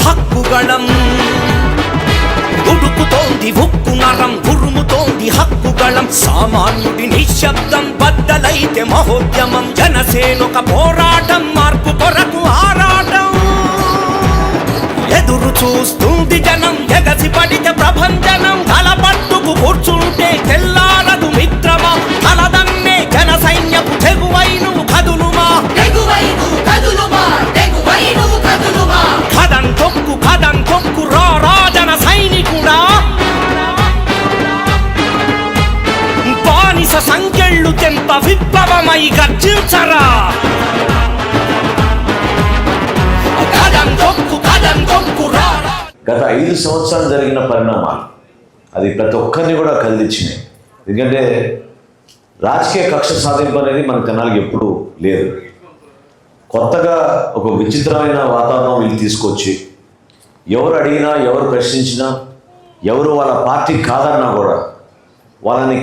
హక్కుగళం, ఉడుకుతోంది ఉక్కు నరం, ఉరుముతోంది హక్కుగళం. సామాన్యుడి నిశ్శబ్దం బద్దలైతే మహోద్యమం. జనసేనొక పోరాటం, మార్పు కొరకు ఆరాటం. ఎదురు చూస్తుంది జనం, ఎగసి పడితే ప్రభంజనం. తలపట్టుకు కూర్చుంటే తెల్లారదు మిత్రమా. తలదన్నే జన సైన్యపు తెగువైను కదులుమా, కదం తొక్కు రాజన సైనికుడా. బానిస సంకెళ్ళు తెంప విప్లవమై గర్జించరా. గత 5 సంవత్సరాలు జరిగిన పరిణామాలు అది ప్రతి ఒక్కరిని కూడా కదిలించినాయి. ఎందుకంటే రాజకీయ కక్ష సాధింపు అనేది మన తెనాలికి ఎప్పుడూ లేదు. కొత్తగా ఒక విచిత్రమైన వాతావరణం వీళ్ళు తీసుకొచ్చి ఎవరు అడిగినా, ఎవరు ప్రశ్నించినా, ఎవరు వాళ్ళ పార్టీ కాదన్నా కూడా వాళ్ళని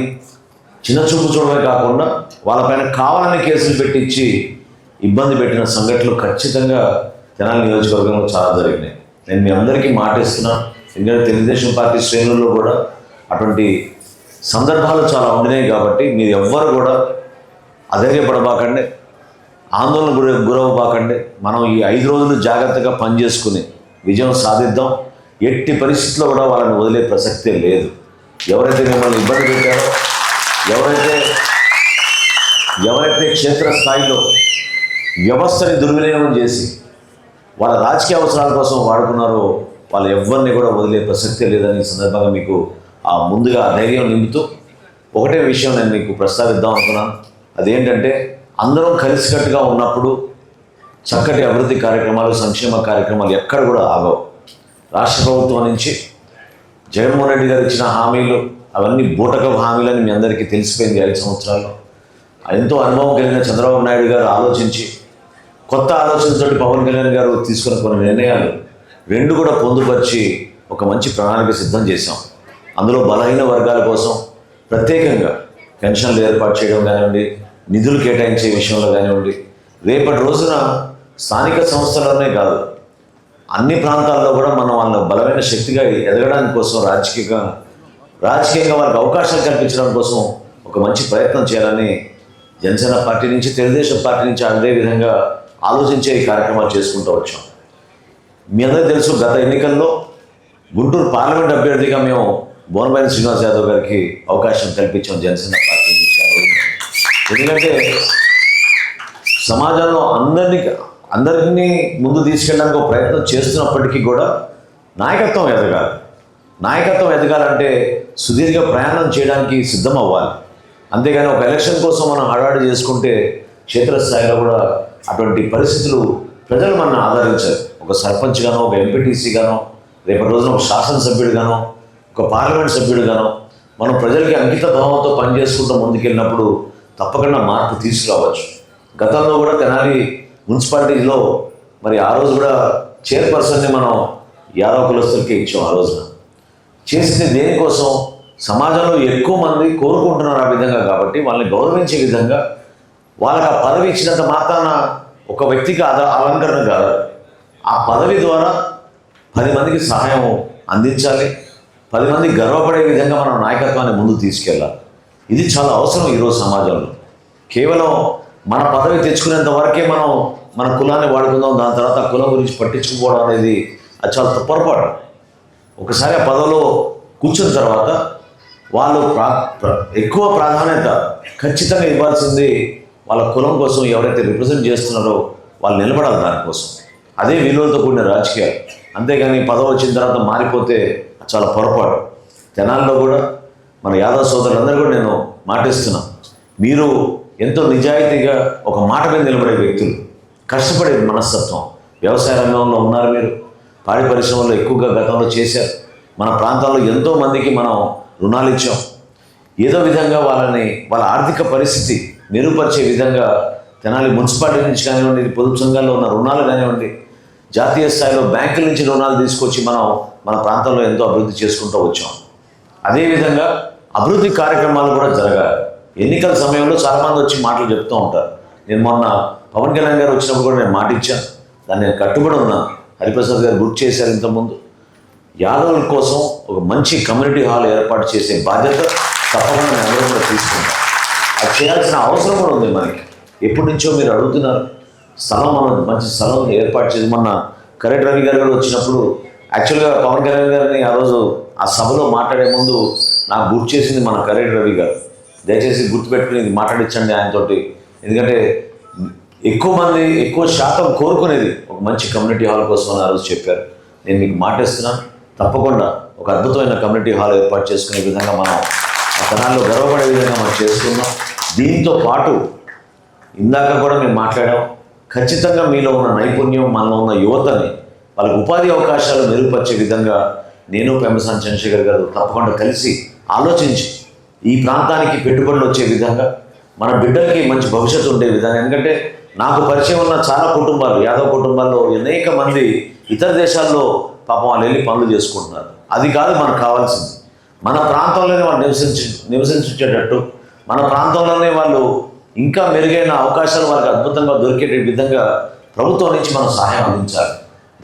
చిన్నచూపు చూడమే కాకుండా వాళ్ళపైన కావాలని కేసులు పెట్టించి ఇబ్బంది పెట్టిన సంఘటనలు ఖచ్చితంగా తెనాలి నియోజకవర్గంలో చాలా జరిగినాయి. నేను మీ అందరికీ మాటిస్తున్నా. ఎందుకంటే తెలుగుదేశం పార్టీ శ్రేణుల్లో కూడా అటువంటి సందర్భాలు చాలా ఉండినాయి. కాబట్టి మీరు ఎవ్వరు కూడా అధైర్యపడబాకండి, ఆందోళన గురవ్వబాకండి. మనం ఈ 5 రోజులు జాగ్రత్తగా పనిచేసుకుని విజయం సాధిద్దాం. ఎట్టి పరిస్థితుల్లో కూడా వాళ్ళని వదిలే ప్రసక్తే లేదు. ఎవరైతే మిమ్మల్ని ఇబ్బంది పెట్టారో, ఎవరైతే క్షేత్రస్థాయిలో వ్యవస్థని దుర్వినియోగం చేసి వాళ్ళ రాజకీయ అవసరాల కోసం వాడుకున్నారో వాళ్ళు ఎవరిని కూడా వదిలే ప్రసక్తే లేదని ఈ సందర్భంగా మీకు ముందుగా ధైర్యం నింపుతూ ఒకటే విషయం నేను మీకు ప్రస్తావిద్దాం అనుకున్నాను. అదేంటంటే అందరం కలిసికట్టుగా ఉన్నప్పుడు చక్కటి అభివృద్ధి కార్యక్రమాలు, సంక్షేమ కార్యక్రమాలు ఎక్కడ కూడా ఆగవు. రాష్ట్ర ప్రభుత్వం నుంచి జగన్మోహన్ రెడ్డి గారు ఇచ్చిన హామీలు అవన్నీ బూటకపు హామీలని మీ అందరికీ తెలిసిపోయింది. 5 సంవత్సరాల్లో ఎంతో అనుభవం కలిగిన చంద్రబాబు నాయుడు గారు ఆలోచించి కొత్త ఆలోచనతో పవన్ కళ్యాణ్ గారు తీసుకున్న కొన్ని నిర్ణయాలు 2 కూడా పొందుపరిచి ఒక మంచి ప్రణాళిక సిద్ధం చేశాం. అందులో బలహీన వర్గాల కోసం ప్రత్యేకంగా పెన్షన్లు ఏర్పాటు చేయడం కానివ్వండి, నిధులు కేటాయించే విషయంలో కానివ్వండి, రేపటి రోజున స్థానిక సంస్థలనే కాదు అన్ని ప్రాంతాల్లో కూడా మనం వాళ్ళ బలమైన శక్తిగా ఎదగడానికి కోసం రాజకీయంగా వాళ్ళకి అవకాశాలు కల్పించడం కోసం ఒక మంచి ప్రయత్నం చేయాలని జనసేన పార్టీ నుంచి, తెలుగుదేశం పార్టీ నుంచి అదే విధంగా ఆలోచించే ఈ కార్యక్రమాలు చేసుకుంటూ వచ్చాం. మీ అందరికీ తెలుసు, గత ఎన్నికల్లో గుంటూరు పార్లమెంట్ అభ్యర్థిగా మేము బోనబైన శ్రీనివాస్ యాదవ్ గారికి అవకాశం కల్పించాం జనసేన పార్టీ నుంచి. ఎందుకంటే సమాజంలో అందరినీ ముందు తీసుకెళ్ళడానికి ఒక ప్రయత్నం చేస్తున్నప్పటికీ కూడా నాయకత్వం ఎదగాలంటే సుదీర్ఘ ప్రయాణం చేయడానికి సిద్ధం అవ్వాలి. అంతేగాని ఒక ఎలక్షన్ కోసం మనం హడావిడి చేసుకుంటే క్షేత్రస్థాయిలో కూడా అటువంటి పరిస్థితులు ప్రజలు మనల్ని ఆదరించారు. ఒక సర్పంచ్ గానో, ఒక ఎంపీటీసీ గానో, రేపటి రోజున ఒక శాసనసభ్యుడిగానో, ఒక పార్లమెంట్ సభ్యుడిగానో మనం ప్రజలకి అంకిత భావంతో పనిచేసుకుంటూ ముందుకెళ్ళినప్పుడు తప్పకుండా మార్పు తీసుకురావచ్చు. గతంలో కూడా తెనాలి మున్సిపాలిటీలో మరి ఆ రోజు కూడా చైర్పర్సన్ని మనం యాదవ కులస్తులకే ఇచ్చాం. ఆ రోజున చేసింది దేనికోసం? సమాజంలో ఎక్కువ మంది కోరుకుంటున్నారు ఆ విధంగా. కాబట్టి వాళ్ళని గౌరవించే విధంగా వాళ్ళకి ఆ పదవి ఇచ్చినంత మాత్రాన ఒక వ్యక్తికి అలంకరణ కాదు. ఆ పదవి ద్వారా 10 మందికి సహాయం అందించాలి, 10 మంది గర్వపడే విధంగా మనం నాయకత్వాన్ని ముందుకు తీసుకెళ్ళాలి. ఇది చాలా అవసరం ఈరోజు సమాజంలో. కేవలం మన పదవి తెచ్చుకునేంత వరకే మనం మన కులాన్ని వాడుకుందాం, దాని తర్వాత ఆ కులం గురించి పట్టించుకోవడం అనేది అది చాలా పొరపాటు. ఒకసారి ఆ పదవిలో కూర్చున్న తర్వాత వాళ్ళు ఎక్కువ ప్రాధాన్యత ఖచ్చితంగా ఇవ్వాల్సింది వాళ్ళ కులం కోసం. ఎవరైతే రిప్రజెంట్ చేస్తున్నారో వాళ్ళు నిలబడాలి దానికోసం. అదే విలువలతో కూడిన రాజకీయాలు. అంతేగాని పదవి వచ్చిన తర్వాత మారిపోతే చాలా పొరపాటు. తెనాల్లో కూడా మన యాదవ సోదరులందరూ కూడా నేను మాటిస్తున్నాను, మీరు ఎంతో నిజాయితీగా ఒక మాట మీద నిలబడే వ్యక్తులు, కష్టపడే మనస్తత్వం, వ్యవసాయ రంగంలో ఉన్నారు, మీరు పాడి పరిశ్రమలో ఎక్కువగా గతంలో చేశారు. మన ప్రాంతాల్లో ఎంతోమందికి మనం రుణాలు ఇచ్చాం. ఏదో విధంగా వాళ్ళ ఆర్థిక పరిస్థితి మెరుగుపరిచే విధంగా తెనాలి మున్సిపాలిటీ నుంచి కానివ్వండి, పొదుపు సంఘాల్లో ఉన్న రుణాలు కానివ్వండి, జాతీయ స్థాయిలో బ్యాంకుల నుంచి రుణాలు తీసుకొచ్చి మనం మన ప్రాంతంలో ఎంతో అభివృద్ధి చేసుకుంటూ వచ్చాం. అదేవిధంగా అభివృద్ధి కార్యక్రమాలు కూడా జరగాలి. ఎన్నికల సమయంలో చాలామంది వచ్చి మాటలు చెప్తూ ఉంటారు. నేను మొన్న పవన్ కళ్యాణ్ గారు వచ్చినప్పుడు కూడా నేను మాట ఇచ్చాను, దాన్ని నేను కట్టుబడి ఉన్నాను. హరిప్రసాద్ గారు గుర్తు చేశారు ఇంతకుముందు. యాదవుల కోసం ఒక మంచి కమ్యూనిటీ హాల్ ఏర్పాటు చేసే బాధ్యత తప్పకుండా మేము అందరం కూడా తీసుకుంటాం. అది చేయాల్సిన అవసరం కూడా ఉంది మనకి. ఎప్పటి నుంచో మీరు అడుగుతున్నారు స్థలం, మనం మంచి స్థలం ఏర్పాటు చేసి. మొన్న కరెక్ట్ రవి గారు కూడా వచ్చినప్పుడు యాక్చువల్గా పవన్ కళ్యాణ్ గారిని ఆ రోజు ఆ సభలో మాట్లాడే ముందు నాకు గుర్తు చేసింది మన కరెక్ట్ రవి గారు. దయచేసి గుర్తుపెట్టుకుని ఇది మాట్లాడించండి ఆయనతోటి. ఎందుకంటే ఎక్కువ శాతం కోరుకునేది ఒక మంచి కమ్యూనిటీ హాల్ కోసం అని ఆ రోజు చెప్పారు. నేను మీకు మాటిస్తున్నాను, తప్పకుండా ఒక అద్భుతమైన కమ్యూనిటీ హాల్ ఏర్పాటు చేసుకునే విధంగా మనం ఆ తనాల్లో గర్వపడే విధంగా మనం చేస్తున్నాం. దీంతో పాటు ఇందాక కూడా మేము మాట్లాడాం, ఖచ్చితంగా మీలో ఉన్న నైపుణ్యం, మనలో ఉన్న యువతని వాళ్ళకి ఉపాధి అవకాశాలు మెరుగుపరిచే విధంగా నేను పెంబసాని చంద్రశేఖర్ గారు తప్పకుండా కలిసి ఆలోచించి ఈ ప్రాంతానికి పెట్టుబడులు వచ్చే విధంగా, మన బిడ్డలకి మంచి భవిష్యత్తు ఉండే విధంగా. ఎందుకంటే నాకు పరిచయం ఉన్న చాలా కుటుంబాలు, యాదవ్ కుటుంబాల్లో అనేక మంది ఇతర దేశాల్లో పాపం వాళ్ళు వెళ్ళి పనులు చేసుకుంటున్నారు. అది కాదు మనకు కావాల్సింది. మన ప్రాంతంలోనే వాళ్ళు నివసించేటట్టు, మన ప్రాంతంలోనే వాళ్ళు ఇంకా మెరుగైన అవకాశాలు వాళ్ళకి అద్భుతంగా దొరికే విధంగా ప్రభుత్వం నుంచి మనం సహాయం అందించాలి.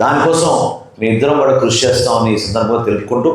దానికోసం మీ ఇద్దరం కూడా కృషి చేస్తామని ఈ సందర్భంగా తెలుపుకుంటూ